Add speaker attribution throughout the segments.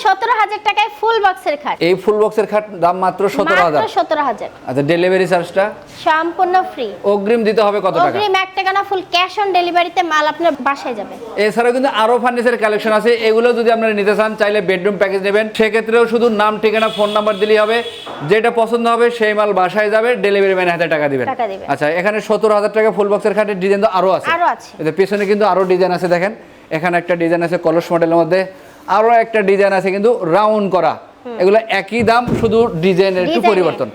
Speaker 1: 17,000 টাকায় ফুল বক্সের খাট।
Speaker 2: এই ফুল বক্সের খাট দাম মাত্র 17,000।
Speaker 1: মাত্র 17,000।
Speaker 2: আচ্ছা, ডেলিভারি চার্জটা
Speaker 1: সম্পূর্ণ ফ্রি।
Speaker 2: অগ্রিম দিতে হবে কত টাকা?
Speaker 1: অগ্রিম 1 টাকা না, ফুল ক্যাশ অন ডেলিভারিতে মাল আপনার বাসায় যাবে।
Speaker 2: এছাড়াও কিন্তু আরো ফার্নিচার কালেকশন আছে, এগুলো যদি আপনারা নিতে চান, চাইলে বেডরুম প্যাকেজ নেবেন, সেক্ষেত্রেও শুধু নাম, ঠিকানা, ফোন নাম্বার দিলেই হবে। যেটা পছন্দ হবে সেই মাল বাসায় যাবে, ডেলিভারি ম্যানের হাতে টাকা দিবেন। আচ্ছা, এখানে 17,000 টাকা ফুল বক্সের খাটের ডিজাইন তো আরো আছে। এতে পেছনে কিন্তু আরো ডিজাইন আছে, দেখেন এখানে একটা ডিজাইন আছে কলস মডেলের মধ্যে, আরো একটা ডিজাইন আছে কিন্তু রাউন্ড করা। এগুলো একই দাম, শুধু ডিজাইনের একটু পরিবর্তন।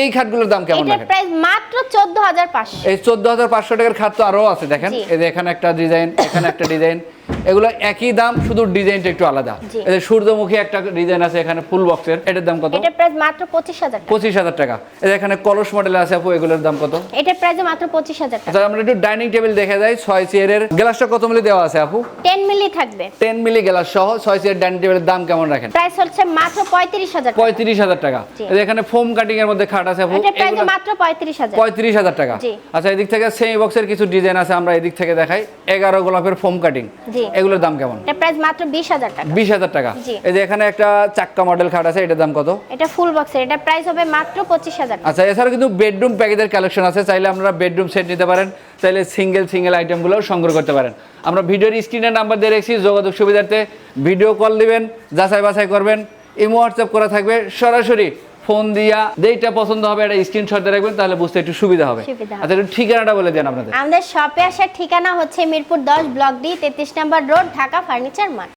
Speaker 2: এই খাটগুলোর দাম কেমন রাখেন?
Speaker 1: এটার প্রাইস মাত্র 14,500।
Speaker 2: এই 14,500 টাকার খাট তো আরো আছে, দেখেন এই যে এখানে একটা ডিজাইন, এখানে একটা ডিজাইন, এগুলো একই দাম, শুধু ডিজাইনটা একটু আলাদা। এই যে সূর্যমুখী একটা ডিজাইন আছে এখানে ফুল বক্সের, এটার দাম কত?
Speaker 1: এটার প্রাইস মাত্র 25,000 টাকা।
Speaker 2: 25,000 টাকা। এই যে এখানে কলস মডেল আছে আপু, এগুলোর দাম কত?
Speaker 1: এটার প্রাইস মাত্র 25,000 টাকা।
Speaker 2: আচ্ছা, আমরা একটু ডাইনিং টেবিল দেখে যাই। 6 চেয়ারের গ্লাসটা কত মিলি দেওয়া আছে আপু?
Speaker 1: 10 মিলি থাকবে।
Speaker 2: 10 মিলি গ্লাস সহ 6 চেয়ার ডাইনিং টেবিলের দাম কেমন রাখেন?
Speaker 1: প্রাইস হচ্ছে মাত্র 35,000 টাকা।
Speaker 2: 35,000 টাকা। এই যে এখানে ফোম কাটিং এর মধ্যে খাট আছে আপু,
Speaker 1: এটার প্রাইস মাত্র 35,000।
Speaker 2: 35,000 টাকা। আচ্ছা, এদিক থেকে সেমি বক্সের কিছু ডিজাইন আছে, আমরা এদিক থেকে দেখাই। 11 গোলাপের ফোম কাটিং, এগুলোর দাম কেমন?
Speaker 1: এটার প্রাইস মাত্র 20,000 টাকা।
Speaker 2: 20,000 টাকা। এই যে এখানে একটা চাক্কা মডেল খাট আছে, এটার দাম কত?
Speaker 1: এটা ফুল বক্সের, এটার প্রাইস হবে মাত্র 25,000 টাকা।
Speaker 2: আচ্ছা, এছাড়া কিন্তু বেডরুম প্যাকেজের কালেকশন আছে, চাইলে আপনারা বেডরুম সেট নিতে পারেন, চাইলে সিঙ্গেল আইটেমগুলো সংগ্রহ করতে পারেন। আমরা ভিডিওর স্ক্রিনের নাম্বার দিয়ে রেখেছি, যোগাযোগ সুবিধার্থে ভিডিও কল দিবেন, যাচাই বাছাই করবেন, ইমো হোয়াটসঅ্যাপ করা থাকবে, সরাসরি ফোন দিয়া যেটা পছন্দ হবে একটা স্ক্রিনশট দিয়ে রাখবেন, তাহলে বুঝতে একটু সুবিধা হবে। আচ্ছা, একটু ঠিকানাটা বলে দেন আপনাদের।
Speaker 1: আমাদের শপে আসার ঠিকানা হচ্ছে মিরপুর 10 ব্লক ডি 33 নম্বর রোড, ঢাকা ফার্নিচার মার্ট।